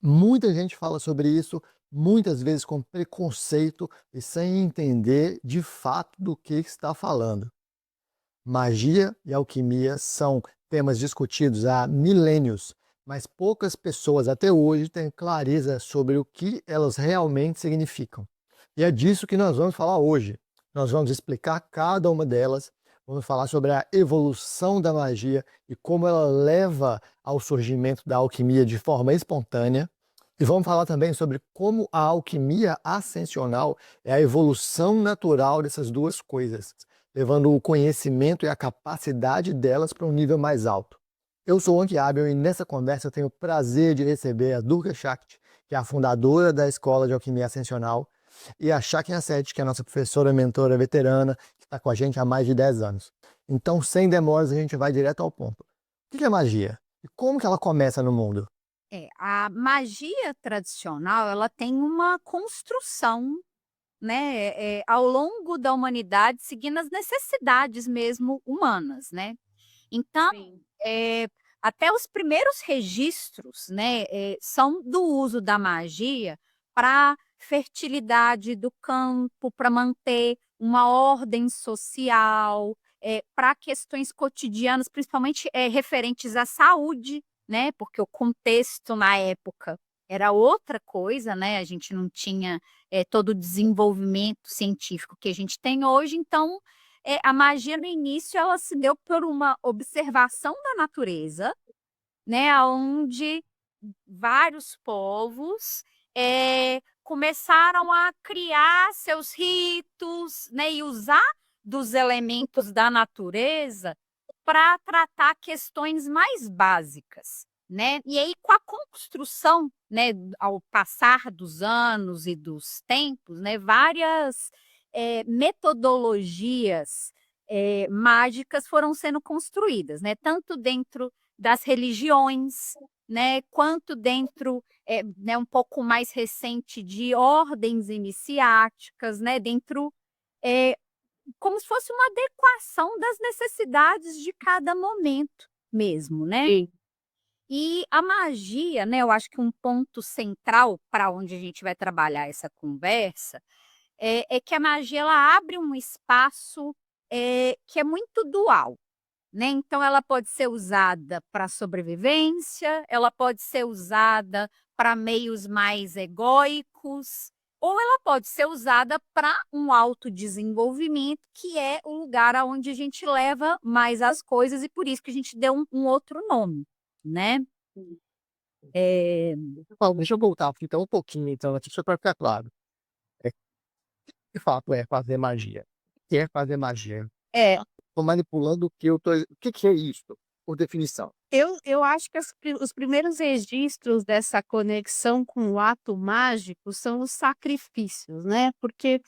Muita gente fala sobre isso, muitas vezes com preconceito e sem entender de fato do que está falando. Magia e alquimia são temas discutidos há milênios, mas poucas pessoas até hoje têm clareza sobre o que elas realmente significam. E é disso que nós vamos falar hoje. Nós vamos explicar cada uma delas, vamos falar sobre a evolução da magia e como ela leva ao surgimento da alquimia de forma espontânea. E vamos falar também sobre como a alquimia ascensional é a evolução natural dessas duas coisas, levando o conhecimento e a capacidade delas para um nível mais alto. Eu sou o Anki Abel e nessa conversa eu tenho o prazer de receber a Durga Shakti, que é a fundadora da Escola de Alquimia Ascensional, e a Shakti Asset, que é a nossa professora mentora veterana, que está com a gente há mais de 10 anos. Então, sem demoras, a gente vai direto ao ponto. O que é magia? E como que ela começa no mundo? A magia tradicional, ela tem uma construção, né, ao longo da humanidade, seguindo as necessidades mesmo humanas, né. Então, Sim. eh, até os primeiros registros, né, são do uso da magia para fertilidade do campo, para manter uma ordem social, para questões cotidianas, principalmente, referentes à saúde, né, porque o contexto na época era outra coisa, né, a gente não tinha, todo o desenvolvimento científico que a gente tem hoje, então a magia no início ela se deu por uma observação da natureza, né, aonde vários povos, começaram a criar seus ritos, né, e usar dos elementos da natureza para tratar questões mais básicas, né. E aí com a construção, né, ao passar dos anos e dos tempos, né, várias, metodologias, mágicas foram sendo construídas, né, tanto dentro das religiões, né, quanto dentro, né, um pouco mais recente de ordens iniciáticas, né, dentro, eh, como se fosse uma adequação das necessidades de cada momento mesmo, né. Sim. E a magia, né, eu acho que um ponto central para onde a gente vai trabalhar essa conversa, é que a magia ela abre um espaço, que é muito dual. Né, então ela pode ser usada para sobrevivência, ela pode ser usada para meios mais egóicos, ou ela pode ser usada para um autodesenvolvimento, que é o lugar aonde a gente leva mais as coisas e por isso que a gente deu um outro nome, né. Sim. Eh, Deixa eu voltar aqui então um pouquinho, então, aqui só para ficar claro. É, de fato é fazer magia. O que é fazer magia? é, Tô manipulando o que eu tô. O que que é isso, por definição? Eu acho que os primeiros registros dessa conexão com o ato mágico são os sacrifícios, né, porque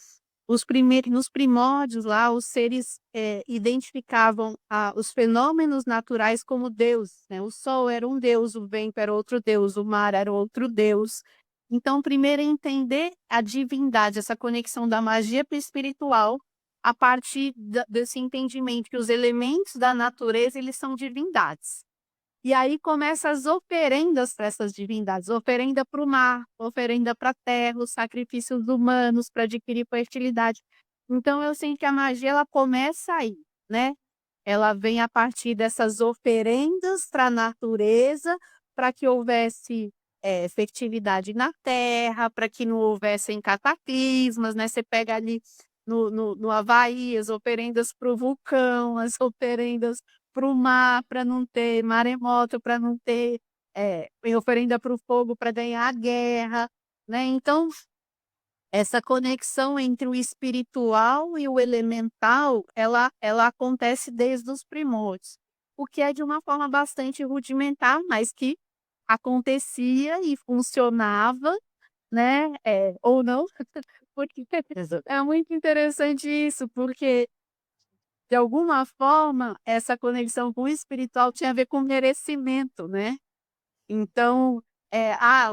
os primeiros nos primórdios lá, os seres, identificavam os fenômenos naturais como deuses, né, o sol era um deus, o vento era outro deus, o mar era outro deus. Então, primeiro é entender a divindade, essa conexão da magia para o espiritual, a partir desse entendimento que os elementos da natureza, eles são divindades. E aí começa as oferendas para essas divindades, oferenda para o mar, oferenda para a terra, os sacrifícios humanos para adquirir fertilidade. Então eu sinto que a magia ela começa aí, né, ela vem a partir dessas oferendas para a natureza, para que houvesse, fertilidade na terra, para que não houvessem cataclismas, né, você pega ali no Havaí, as oferendas para o vulcão, as oferendas para o mar, para não ter maremoto, para não ter, em oferenda para o fogo, para ganhar a guerra, né, então essa conexão entre o espiritual e o elemental, ela acontece desde os primórdios, o que é de uma forma bastante rudimentar, mas que acontecia e funcionava, né, ou não, porque é muito interessante isso, porque de alguma forma essa conexão com o espiritual tinha a ver com merecimento, né. Então,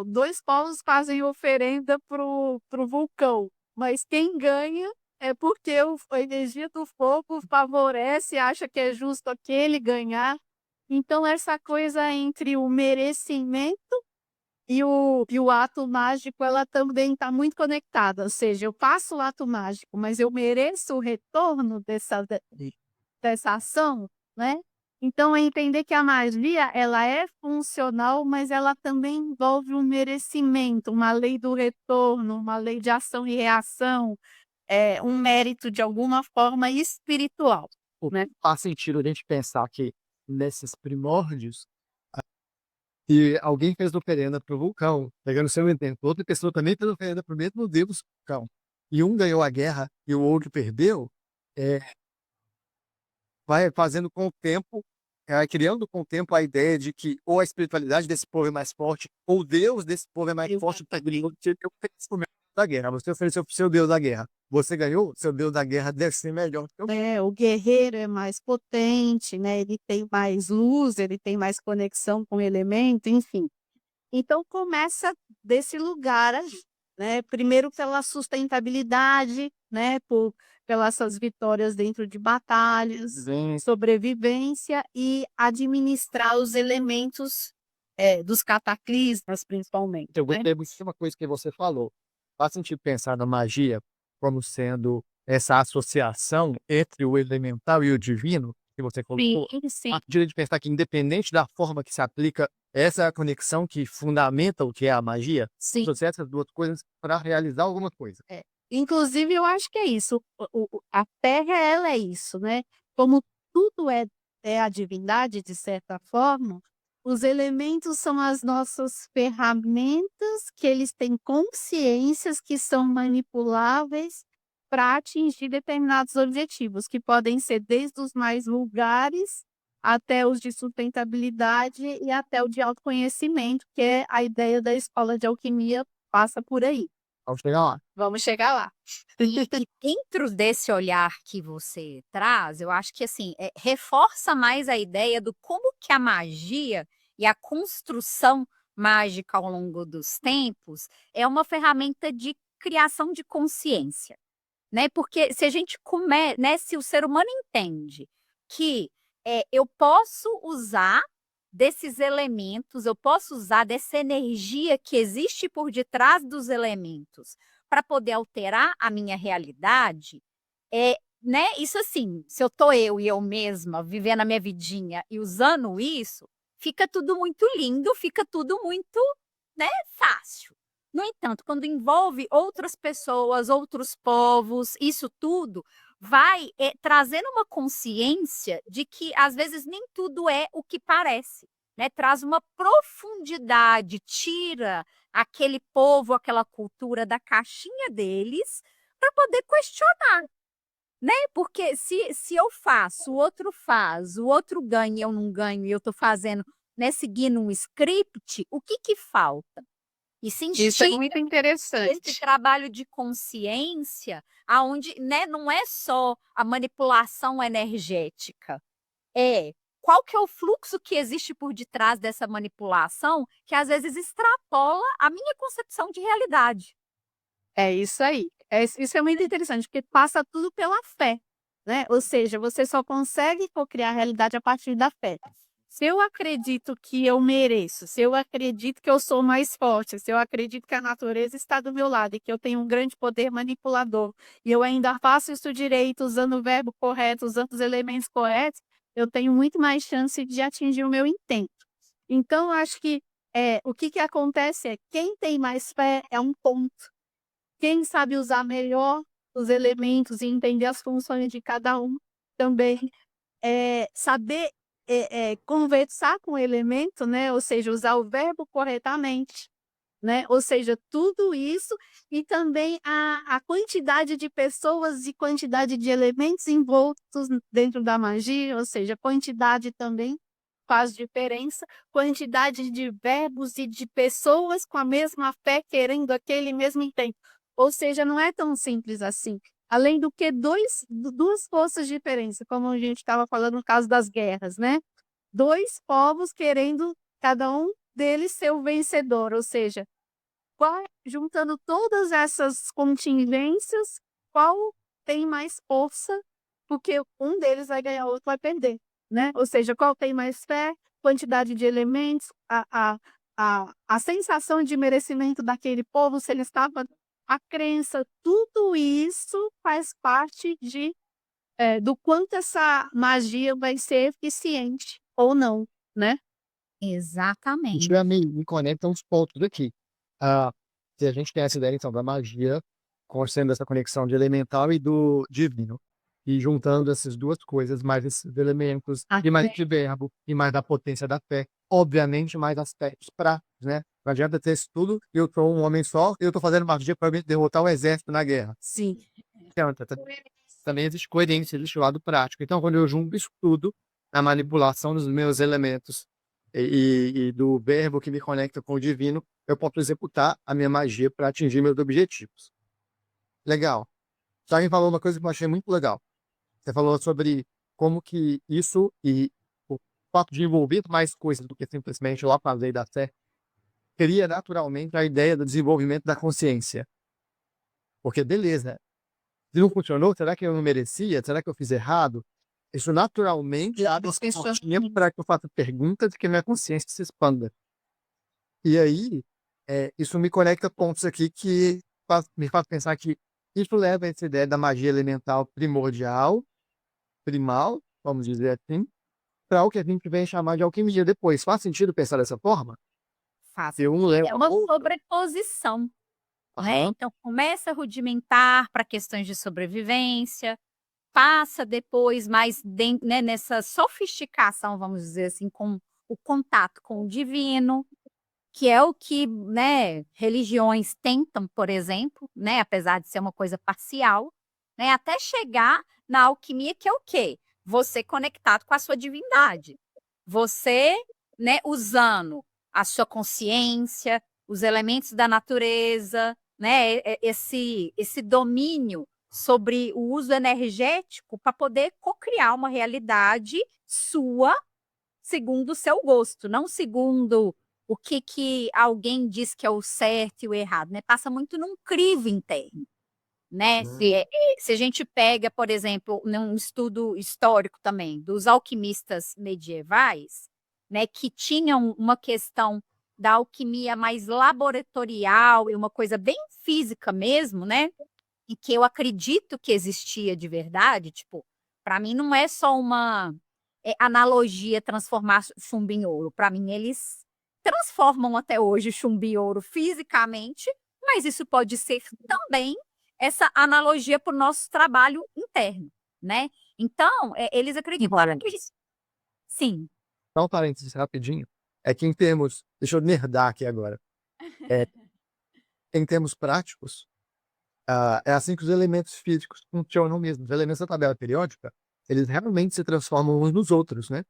2 povos fazem oferenda para o vulcão, mas quem ganha é porque a energia do fogo favorece, acha que é justo aquele ganhar. Então essa coisa entre o merecimento e o ato mágico, ela também está muito conectada, ou seja, eu faço o ato mágico, mas eu mereço o retorno dessa ação, né? Então é entender que a magia, ela é funcional, mas ela também envolve um merecimento, uma lei do retorno, uma lei de ação e reação, um mérito de alguma forma espiritual, Pô, né? faz sentido a gente pensar que nesses primórdios, e alguém fez oferenda para o vulcão, pegando o seu exemplo, outra pessoa também fez oferenda para o mesmo deus vulcão, e um ganhou a guerra e o outro perdeu, é, vai fazendo com o tempo, criando com o tempo a ideia de que ou a espiritualidade desse povo é mais forte, ou o Deus desse povo é mais forte do que aquele que eu ofereci pro meu Deus da guerra. Você ofereceu para o seu Deus da guerra. Você ganhou, seu Deus da guerra deve ser melhor que o meu. O guerreiro é mais potente, né? Ele tem mais luz, ele tem mais conexão com o elemento, enfim. Então começa desse lugar aí, né? Primeiro pela sustentabilidade, né? Pelas suas vitórias dentro de batalhas, sobrevivência e administrar os elementos dos cataclismas, principalmente, Eu né? gostei muito de uma coisa que você falou. Faz sentido pensar na magia como sendo essa associação entre o elemental e o divino, que você colocou. Sim, A partir de pensar que, independente da forma que se aplica, essa é a conexão que fundamenta o que é a magia, sim. associar essas duas coisas para realizar alguma coisa. Inclusive, eu acho que é isso. A Terra, ela é isso, né? Como tudo é a divindade, de certa forma, os elementos são as nossas ferramentas, que eles têm consciências que são manipuláveis para atingir determinados objetivos, que podem ser desde os mais vulgares até os de sustentabilidade e até o de autoconhecimento, que é a ideia da escola de alquimia, passa por aí. Vamos chegar lá. Vamos chegar lá. E dentro desse olhar que você traz, eu acho que assim, reforça mais a ideia do como que a magia e a construção mágica ao longo dos tempos é uma ferramenta de criação de consciência, né? Porque se a gente né, se o ser humano entende que eu posso usar desses elementos, eu posso usar dessa energia que existe por detrás dos elementos para poder alterar a minha realidade, né? Isso assim, se eu tô eu e eu mesma vivendo a minha vidinha e usando isso, fica tudo muito lindo, fica tudo muito, né, fácil. No entanto, quando envolve outras pessoas, outros povos, isso tudo vai trazendo uma consciência de que às vezes nem tudo é o que parece, né? Traz uma profundidade, tira aquele povo, aquela cultura da caixinha deles para poder questionar, né? Porque se eu faço, o outro faz, o outro ganha e eu não ganho e eu estou fazendo, né, seguindo um script, o que que falta? E se Isso é instiga muito esse interessante. trabalho de consciência, aonde, né, não é só a manipulação energética, qual que é o fluxo que existe por detrás dessa manipulação, que às vezes extrapola a minha concepção de realidade. É isso aí. Isso é muito interessante, porque passa tudo pela fé, né? Ou seja, você só consegue cocriar a realidade a partir da fé. Se eu acredito que eu mereço, se eu acredito que eu sou mais forte, se eu acredito que a natureza está do meu lado e que eu tenho um grande poder manipulador, e eu ainda faço isso direito, usando o verbo correto, usando os elementos corretos, eu tenho muito mais chance de atingir o meu intento. Então, eu acho que o que acontece é quem tem mais fé é um ponto. Quem sabe usar melhor os elementos e entender as funções de cada um também, saber conversar com o elemento, né? Ou seja, usar o verbo corretamente, né? Ou seja, tudo isso e também a quantidade de pessoas e quantidade de elementos envoltos dentro da magia, ou seja, quantidade também faz diferença, quantidade de verbos e de pessoas com a mesma fé querendo aquele mesmo intento. Ou seja, não é tão simples assim. Além do que duas forças diferentes, como a gente estava falando no caso das guerras, né? Dois povos querendo cada um deles ser o vencedor, ou seja, juntando todas essas contingências, qual tem mais força, porque um deles vai ganhar, o outro vai perder, né? Ou seja, qual tem mais fé, quantidade de elementos, a sensação de merecimento daquele povo, se ele estava a crença, tudo isso faz parte do quanto essa magia vai ser eficiente ou não, né? Exatamente. Isso me conecta uns pontos aqui. Se a gente tem essa ideia, então, da magia, sendo essa conexão de elemental e do divino, e juntando essas duas coisas, mais esses elementos, e mais de verbo, e mais da potência da fé, obviamente mais aspectos práticos, né? Não adianta ter isso tudo, eu sou um homem só, eu tô fazendo magia para derrotar o exército na guerra. Sim. Então, também existe coerência, existe o lado prático. Então, quando eu junto isso tudo, a manipulação dos meus elementos e do verbo que me conecta com o divino, eu posso executar a minha magia para atingir meus objetivos. Legal. Já me falou uma coisa que eu achei muito legal. Você falou sobre como que isso e o fato de envolver mais coisas do que simplesmente lá para a lei da fé cria naturalmente a ideia do desenvolvimento da consciência. Porque, beleza, se não funcionou, será que eu não merecia? Será que eu fiz errado? Isso naturalmente abre as portinhas para que eu faça perguntas e que minha consciência se expanda. E aí, isso me conecta pontos aqui que me faz pensar que isso leva a essa ideia da magia elemental primordial, primal, vamos dizer assim, para o que a gente vem chamar de alquimia depois. Faz sentido pensar dessa forma? Faz. Se um leva É uma ao outro. sobreposição, né? Aham. Então começa rudimentar para questões de sobrevivência, passa depois mais né, nessa sofisticação, vamos dizer assim, com o contato com o divino, que é o que, né, religiões tentam, por exemplo, né, apesar de ser uma coisa parcial, né, até chegar na alquimia, que é o quê? Você conectado com a sua divindade. Você, né, usando a sua consciência, os elementos da natureza, né, esse domínio sobre o uso energético para poder cocriar uma realidade sua segundo o seu gosto, não segundo o que alguém diz que é o certo e o errado, né? Passa muito num crivo interno, né? Se a gente pega, por exemplo, num estudo histórico também dos alquimistas medievais, né, que tinham uma questão da alquimia mais laboratorial e uma coisa bem física mesmo, né? E que eu acredito que existia de verdade, tipo, para mim não é só uma analogia transformar chumbo em ouro. Para mim, eles transformam até hoje chumbo em ouro fisicamente, mas isso pode ser também essa analogia para o nosso trabalho interno, né? Então, eles acreditam que sim. Só um parênteses rapidinho. É que em termos. Deixa eu nerdar aqui agora. Em termos práticos, é assim que os elementos físicos funcionam mesmo. Os elementos da tabela periódica, eles realmente se transformam uns nos outros, né?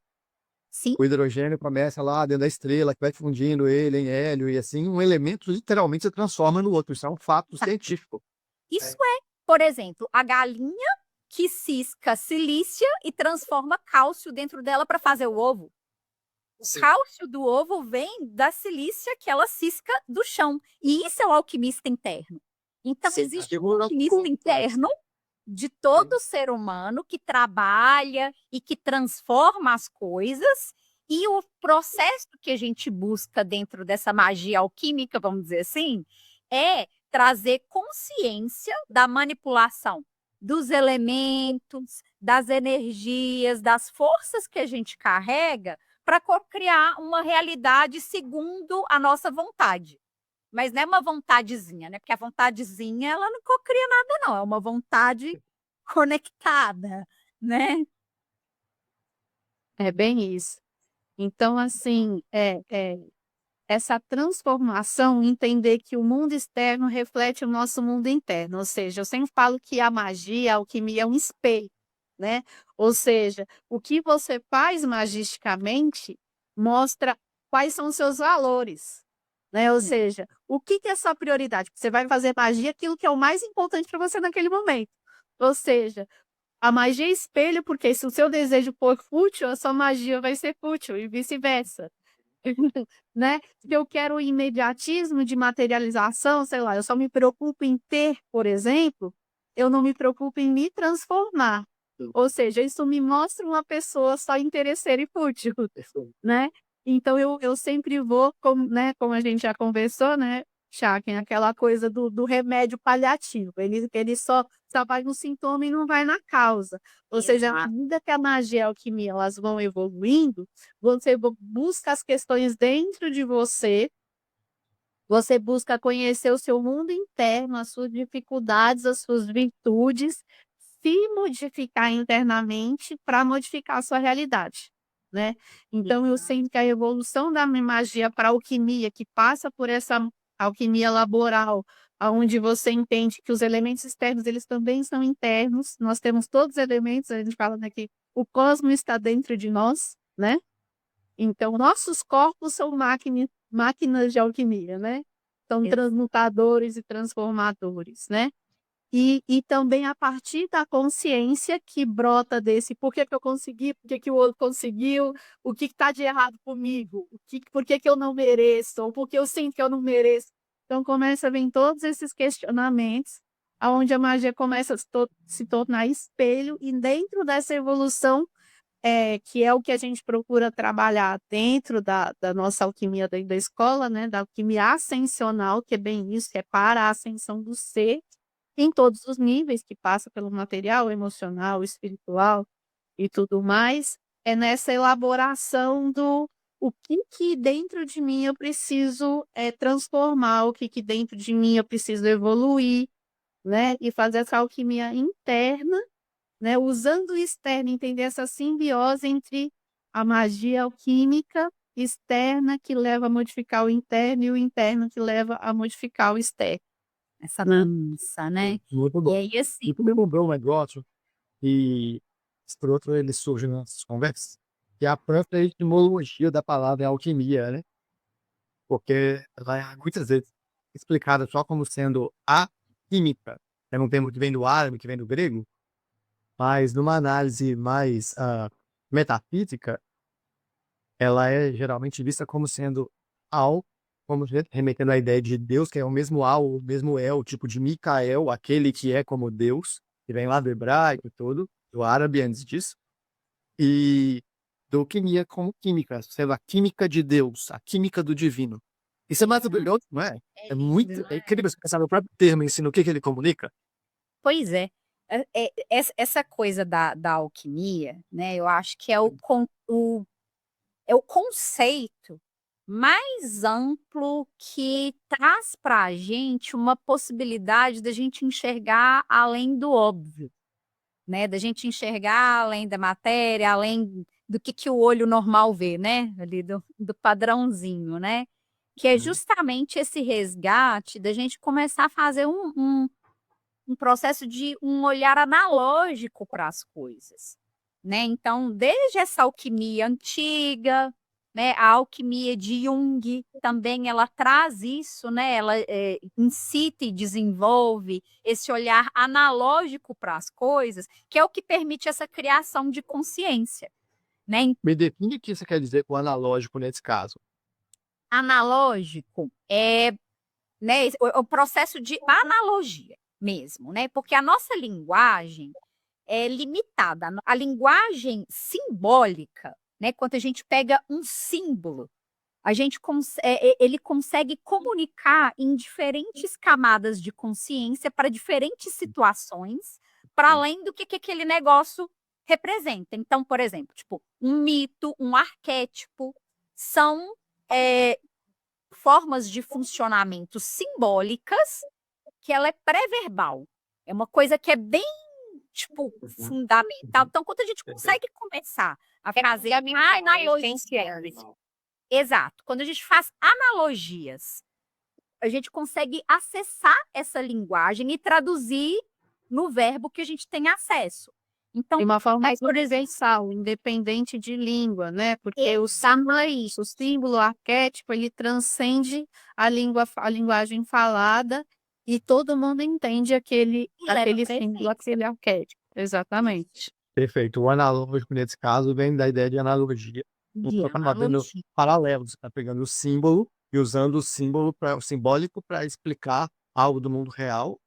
Sim, O hidrogênio começa lá dentro da estrela, que vai fundindo ele em hélio, e assim, um elemento literalmente se transforma no outro. Isso é um fato científico. isso é, por exemplo, a galinha que cisca silícia e transforma cálcio dentro dela para fazer o ovo. O cálcio do ovo vem da silícia que ela cisca do chão. E isso é o alquimista interno. Então, existe um alquimista interno de todo ser humano que trabalha e que transforma as coisas. E o processo que a gente busca dentro dessa magia alquímica, vamos dizer assim, é trazer consciência da manipulação dos elementos, das energias, das forças que a gente carrega para criar uma realidade segundo a nossa vontade. Mas não é uma vontadezinha, né? Porque a vontadezinha, ela não cocria nada, não. É uma vontade conectada, né? É bem isso. Então, assim, essa transformação, entender que o mundo externo reflete o nosso mundo interno. Ou seja, eu sempre falo que a magia, a alquimia é um espelho, né? Ou seja, o que você faz magisticamente mostra quais são os seus valores, né? Ou seja, o que é a sua prioridade? Você vai fazer magia aquilo que é o mais importante para você naquele momento. Ou seja, a magia é espelho, porque se o seu desejo for fútil, a sua magia vai ser fútil e vice-versa. Né? Se eu quero imediatismo de materialização, sei lá, eu só me preocupo em ter, por exemplo, eu não me preocupo em me transformar. Ou seja, isso me mostra uma pessoa só interesseira e fútil, né? Então eu sempre vou, como a gente já conversou, né, Chaken, aquela coisa do remédio paliativo. Ele só vai no sintoma e não vai na causa. Ou seja, à medida que a magia e a alquimia elas vão evoluindo, você busca as questões dentro de você, você busca conhecer o seu mundo interno, as suas dificuldades, as suas virtudes, se modificar internamente para modificar a sua realidade, né. Então eu sinto que a evolução da magia para a alquimia, que passa por essa alquimia laboral, aonde você entende que os elementos externos, eles também são internos, nós temos todos os elementos, a gente fala, né, que o cosmos está dentro de nós, né. Então nossos corpos são máquinas de alquimia, né, são Ex transmutadores e transformadores, né. E também a partir da consciência que brota desse por que que eu consegui, por que que o outro conseguiu, o que está de errado comigo, por que que eu não mereço, ou por que eu sinto que eu não mereço. Então começa a vir todos esses questionamentos, aonde a magia começa a se tornar espelho, e dentro dessa evolução, que é o que a gente procura trabalhar dentro da nossa alquimia dentro da escola, né, da alquimia ascensional, que é bem isso, que é para a ascensão do ser, em todos os níveis, que passa pelo material, emocional, espiritual e tudo mais, é nessa elaboração do o que dentro de mim eu preciso, transformar, o que dentro de mim eu preciso evoluir, né, e fazer essa alquimia interna, né, usando o externo, entender essa simbiose entre a magia alquímica externa que leva a modificar o interno e o interno que leva a modificar o externo. essa dança, né. Muito E bom. aí, assim E tu me lembrou um negócio, e por outro ele surge nas nossas conversas, que é a própria etimologia da palavra alquimia, né, porque ela é muitas vezes explicada só como sendo a química, é um termo que vem do árabe, que vem do grego, mas numa análise mais, metafísica, ela é geralmente vista como sendo Al, como remetendo à ideia de Deus, que é o mesmo Al, o mesmo El, tipo de Micael, aquele que é como Deus, que vem lá do hebraico e tudo, do árabe antes disso, e do quimia como química, sendo a química de Deus, a química do divino. Isso é maravilhoso, não é? é É lindo, muito não é é? incrível você pensar no próprio termo em si, no que ele comunica. Pois é. Essa coisa da alquimia, né, eu acho que é o conceito mais amplo que traz para a gente uma possibilidade da gente enxergar além do óbvio, né, da gente enxergar além da matéria, além do que o olho normal vê, né, ali do padrãozinho, né, que é Uhum. justamente esse resgate da gente começar a fazer um processo de um olhar analógico para as coisas, né. Então, desde essa alquimia antiga, né, a alquimia de Jung também ela traz isso, né, ela, incita e desenvolve esse olhar analógico para as coisas, que é o que permite essa criação de consciência, né. Me define o que você quer dizer com analógico nesse caso. Analógico é, né, o processo de analogia mesmo, né, porque a nossa linguagem é limitada. A linguagem simbólica, né, quando a gente pega um símbolo, a gente ele consegue comunicar em diferentes camadas de consciência para diferentes situações, para além do que aquele negócio representa. Então, por exemplo, tipo, um mito, um arquétipo, são, eh, formas de funcionamento simbólicas que ela é pré-verbal. É uma coisa que é bem, tipo, fundamental. Então, quando a gente consegue começar a fazer analogia, exato. Quando a gente faz analogias, a gente consegue acessar essa linguagem e traduzir no verbo que a gente tem acesso. De Então, uma forma mas, por exemplo, universal, independente de língua, né, porque o símbolo é isso, o símbolo, o arquétipo, ele transcende a linguagem falada, e todo mundo entende aquele símbolo, aquele arquétipo. Exatamente. Perfeito. O analógico, nesse caso, vem da ideia de analogia. de Então, tá fazendo analogia. paralelos, você tá pegando o símbolo e usando o símbolo o simbólico para explicar algo do mundo real.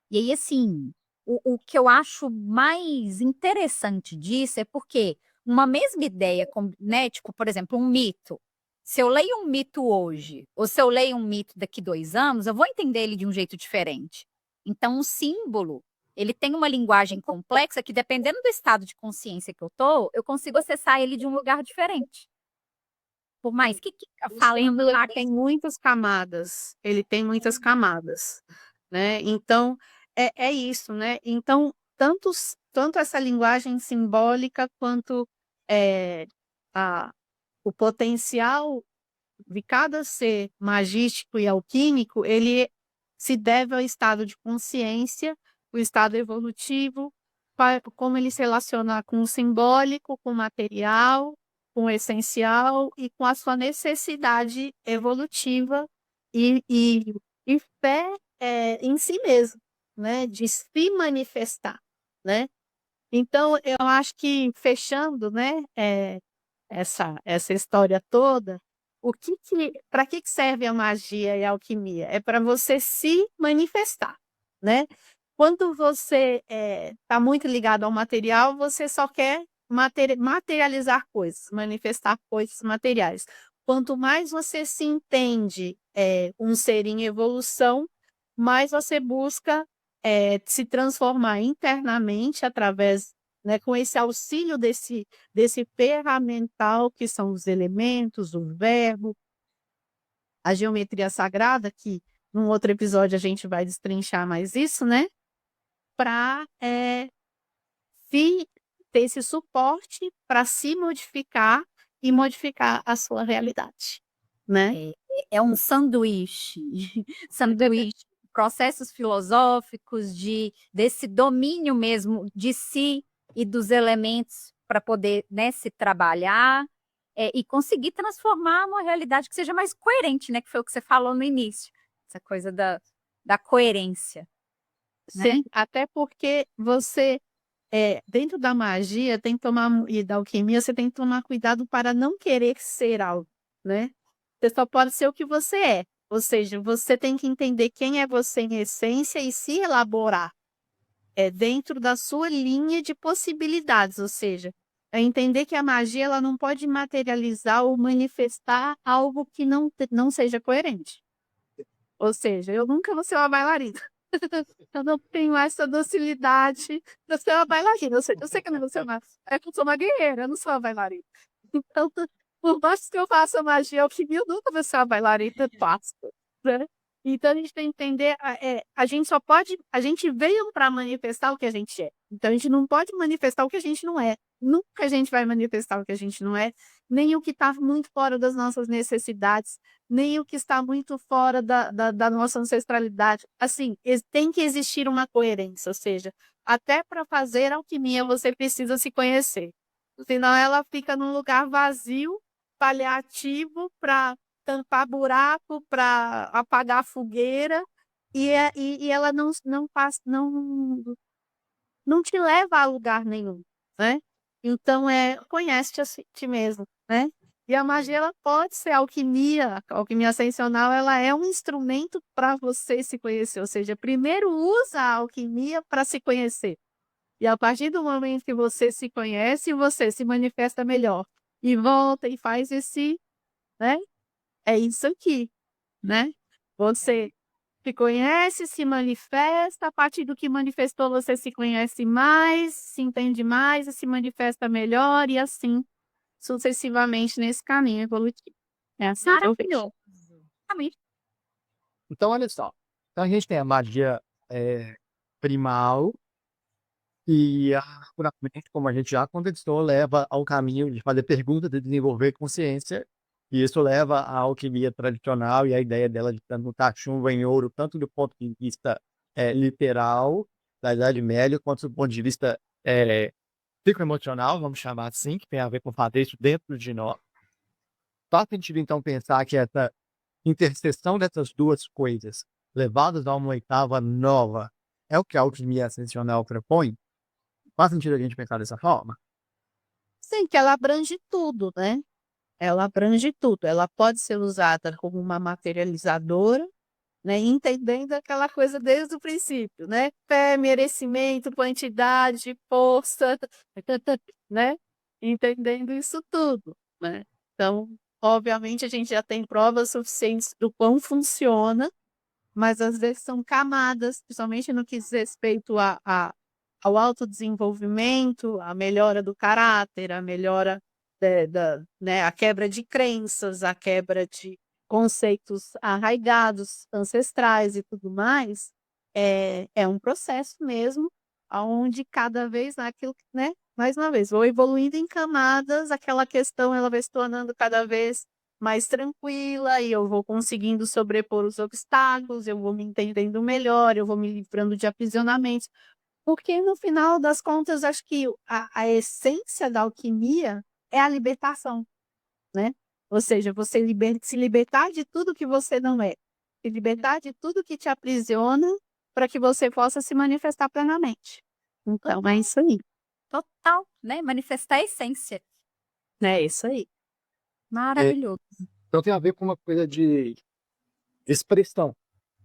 E aí, assim, o que eu acho mais interessante disso é porque uma mesma ideia, né, tipo, por exemplo, um mito. Se eu leio um mito hoje, ou se eu leio um mito daqui 2 anos, eu vou entender ele de um jeito diferente. Então, o símbolo, ele tem uma linguagem complexa que, dependendo do estado de consciência que eu tô, eu consigo acessar ele de um lugar diferente. Por mais que O falem símbolo lá tem muitas camadas, ele tem muitas camadas, né? Então, é isso, né? Então, tanto essa linguagem simbólica quanto eh, a, o potencial de cada ser magístico e alquímico, ele se deve ao estado de consciência, o estado evolutivo, como ele se relaciona com o simbólico, com o material, com o essencial e com a sua necessidade evolutiva e fé em si mesmo, né? De se manifestar, né? Então, eu acho que fechando, né, essa história toda, para que serve a magia e a alquimia? É para você se manifestar, né? Quando você está muito ligado ao material, você só quer materializar coisas, manifestar coisas materiais. Quanto mais você se entende um ser em evolução, mais você busca se transformar internamente através, né, com esse auxílio desse ferramental que são os elementos, o verbo, a geometria sagrada, que num outro episódio a gente vai destrinchar mais isso, né? Para ter esse suporte para se modificar e modificar a sua realidade, né? é um sanduíche, sanduíche, processos filosóficos desse domínio mesmo de si e dos elementos para poder, né, se trabalhar e conseguir transformar uma realidade que seja mais coerente, né? Que foi o que você falou no início, essa coisa da coerência, né? Sim, até porque você, dentro da magia, tem que tomar, e da alquimia, você tem que tomar cuidado para não querer ser algo, né? Você só pode ser o que você é. Ou seja, você tem que entender quem é você em essência e se elaborar dentro da sua linha de possibilidades. Ou seja, é entender que a magia ela não pode materializar ou manifestar algo que não seja coerente. Ou seja, eu nunca vou ser uma bailarina. Eu não tenho essa docilidade para ser uma bailarina. Eu sei que eu não vou ser eu sou uma guerreira, eu não sou uma bailarina. Então, por mais que eu faça magia alquimia, eu nunca vou ser uma bailarina clássica, né? Então, a gente tem que entender, a gente só pode, a gente veio para manifestar o que a gente é. Então, a gente não pode manifestar o que a gente não é. Nunca a gente vai manifestar o que a gente não é, nem o que está muito fora das nossas necessidades, nem o que está muito fora da nossa ancestralidade. Assim, tem que existir uma coerência, ou seja, até para fazer alquimia você precisa se conhecer. Senão ela fica num lugar vazio, paliativo, para tampar buraco, para apagar a fogueira, e ela não faz, não te leva a lugar nenhum, né? Então, conhece-te a ti mesmo, né? E a magia, ela pode ser alquimia, a alquimia ascensional, ela é um instrumento para você se conhecer, ou seja, primeiro usa a alquimia para se conhecer. E a partir do momento que você se conhece, você se manifesta melhor. E volta e faz né? É isso aqui, né? Você se conhece, se manifesta, a partir do que manifestou, você se conhece mais, se entende mais e se manifesta melhor, e assim sucessivamente nesse caminho evolutivo. É assim que eu vejo. Maravilhoso. Exatamente. Então, olha só. Então, a gente tem a magia primal, e naturalmente, como a gente já conversou, leva ao caminho de fazer perguntas, de desenvolver consciência, e isso leva à alquimia tradicional e a ideia dela de transmutar chumbo em ouro, tanto do ponto de vista literal, da Idade Média, quanto do ponto de vista psicoemocional, vamos chamar assim, que tem a ver com fazer isso dentro de nós. Faz sentido, então, pensar que essa interseção dessas duas coisas, levadas a uma oitava nova, é o que a alquimia ascensional propõe? Faz sentido a gente pensar dessa forma? Sim, que ela abrange tudo, né? Ela abrange tudo. Ela pode ser usada como uma materializadora, né? Entendendo aquela coisa desde o princípio, né? Fé, merecimento, quantidade, força, né? Entendendo isso tudo, né? Então, obviamente a gente já tem provas suficientes do quão funciona, mas às vezes são camadas, principalmente no que diz respeito ao autodesenvolvimento, a melhora do caráter, a melhora né, a quebra de crenças, a quebra de conceitos arraigados, ancestrais e tudo mais, é um processo mesmo, onde cada vez aquilo, né, mais uma vez, vou evoluindo em camadas, aquela questão ela vai se tornando cada vez mais tranquila e eu vou conseguindo sobrepor os obstáculos, eu vou me entendendo melhor, eu vou me livrando de aprisionamentos, porque no final das contas, acho que a essência da alquimia é a libertação, né? Ou seja, você se libertar de tudo que você não é, se libertar de tudo que te aprisiona para que você possa se manifestar plenamente. Então, é isso aí, Total, né? Manifestar a essência. né? É isso aí. Maravilhoso. Então tem a ver com uma coisa de expressão.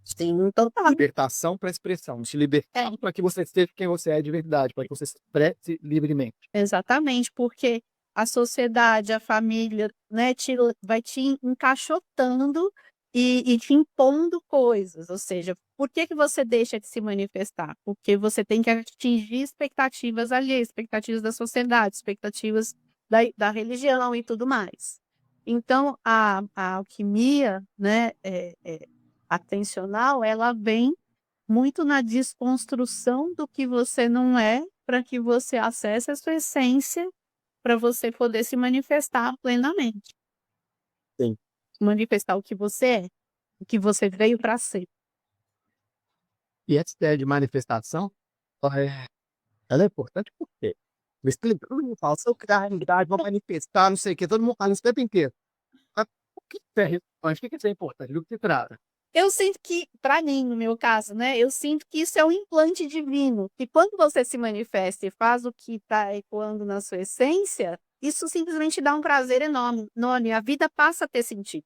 Sim, total. Libertação para expressão. Se libertar para que você seja quem você é de verdade, para que você se expresse livremente. Exatamente, porque a sociedade, a família, né, vai te encaixotando e te impondo coisas. Ou seja, por que você deixa de se manifestar? Porque você tem que atingir expectativas alheias, expectativas da sociedade, expectativas da religião e tudo mais. Então, a alquimia, né, atencional, ela vem muito na desconstrução do que você não é, para que você acesse a sua essência, para você poder se manifestar plenamente. Sim. Manifestar o que você é, o que você veio para ser. E essa ideia de manifestação, ela é importante porque todo mundo fala, seu criatividade, vou manifestar, não sei o que, todo mundo fala isso o tempo inteiro. Mas o que é relevante? O que é importante? Do que se trata? Eu sinto que, para mim, no meu caso, né, eu sinto que isso é um implante divino, que quando você se manifesta e faz o que está ecoando na sua essência, isso simplesmente dá um prazer enorme, enorme. A vida passa a ter sentido.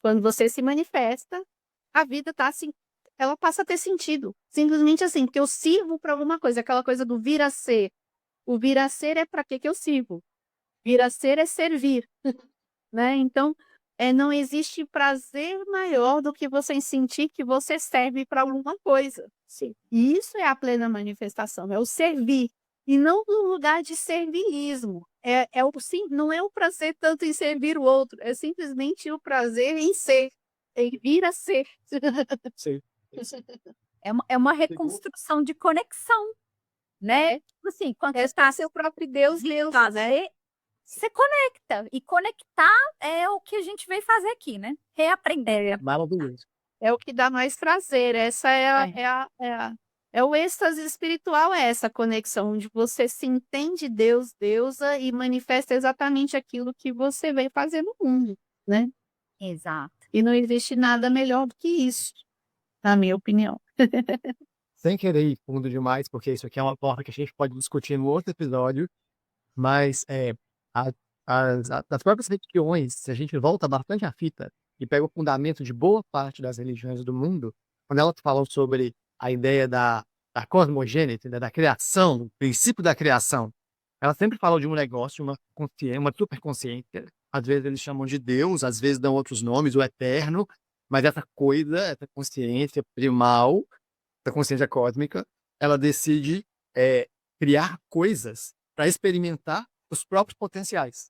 Quando você se manifesta, a vida tá assim, ela passa a ter sentido. Simplesmente assim, porque eu sirvo para alguma coisa, aquela coisa do vir a ser. O vir a ser é para que eu sirvo? Vir a ser é servir, né? Então, não existe prazer maior do que você sentir que você serve para alguma coisa. Sim. E isso é a plena manifestação, é o servir. E não no lugar de servilismo. Não é o prazer tanto em servir o outro, é simplesmente o prazer em ser, em vir a ser. Sim. É uma reconstrução de conexão, né? Tipo assim, quando você está Seu próprio Deus, né? você conecta. E conectar é o que a gente veio fazer aqui, né? Reaprender. Maravilhoso. É o que dá mais prazer. Essa é o êxtase espiritual, é essa conexão, onde você se entende Deus, deusa, e manifesta exatamente aquilo que você veio fazer no mundo, né? Exato. E não existe nada melhor do que isso, na minha opinião. Sem querer ir fundo demais, porque isso aqui é uma porta que a gente pode discutir no outro episódio, mas das próprias religiões, se a gente volta bastante à fita e pega o fundamento de boa parte das religiões do mundo, quando elas falam sobre a ideia da cosmogênese, né, da criação, do princípio da criação, elas sempre falam de um negócio, uma superconsciência, às vezes eles chamam de Deus, às vezes dão outros nomes, o eterno, mas essa coisa, essa consciência primal, essa consciência cósmica, ela decide criar coisas para experimentar os próprios potenciais.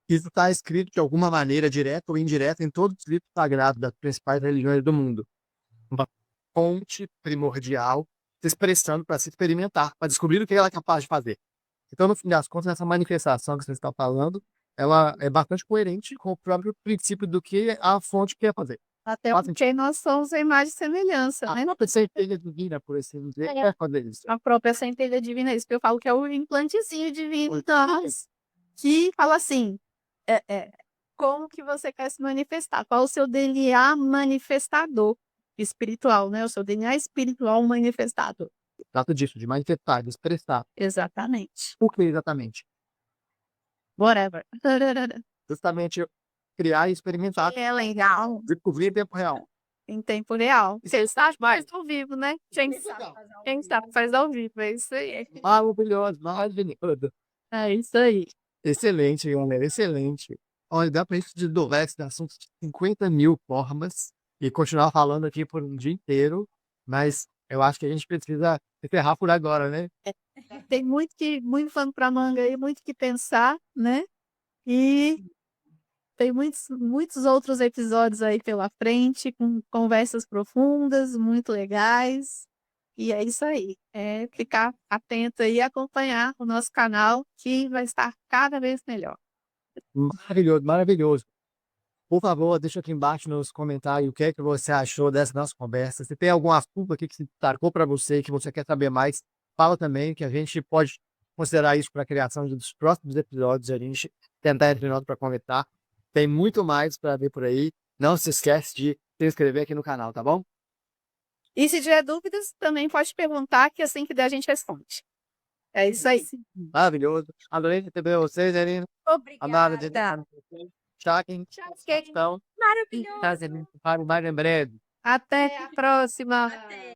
Isso está escrito de alguma maneira, direta ou indireta, em todos os livros sagrados das principais religiões do mundo. Uma fonte primordial se expressando para se experimentar, para descobrir o que ela é capaz de fazer. Então, no fim das contas, essa manifestação que você está falando, ela é bastante coerente com o próprio princípio do que a fonte quer fazer. Até Faz porque nós somos a imagem e semelhança, A né? própria centelha divina, por assim dizer, quer fazer isso. A própria centelha divina, é isso que eu falo que é o implantezinho divino em nós, que fala assim, como que você quer se manifestar? Qual o seu DNA manifestador espiritual, né? O seu DNA espiritual manifestador. Trata disso, de manifestar, de expressar. Exatamente. Por que exatamente? Whatever. Justamente criar e experimentar, É legal. descobrir em tempo real. Em tempo real. Você está mais ao vivo, né? Quem sabe faz ao vivo, é isso aí. Maravilhoso, maravilhoso. É isso aí. Excelente, galera, excelente. Olha, dá pra gente desenvolver esse assunto de 50.000 formas e continuar falando aqui por um dia inteiro, mas eu acho que a gente precisa encerrar por agora, né? Tem muito pano para manga aí, muito que pensar, né? E tem muitos outros episódios aí pela frente, com conversas profundas, muito legais. E é isso aí. É ficar atento aí e acompanhar o nosso canal, que vai estar cada vez melhor. Maravilhoso, maravilhoso. Por favor, deixa aqui embaixo nos comentários o que é que você achou dessa nossa conversa. Se tem algum assunto aqui que se destacou para você, que você quer saber mais, fala também, que a gente pode considerar isso para a criação dos próximos episódios, a gente tentar entre nós para comentar. Tem muito mais para ver por aí. Não se esquece de se inscrever aqui no canal, tá bom? E se tiver dúvidas, também pode perguntar, que assim que der a gente responde. É isso aí. Maravilhoso. Adorei receber vocês, Elina. Amada de Obrigada. Tchau, quem Tchau, estão maravilhoso. fazendo para mais em breve. Até a próxima. Até.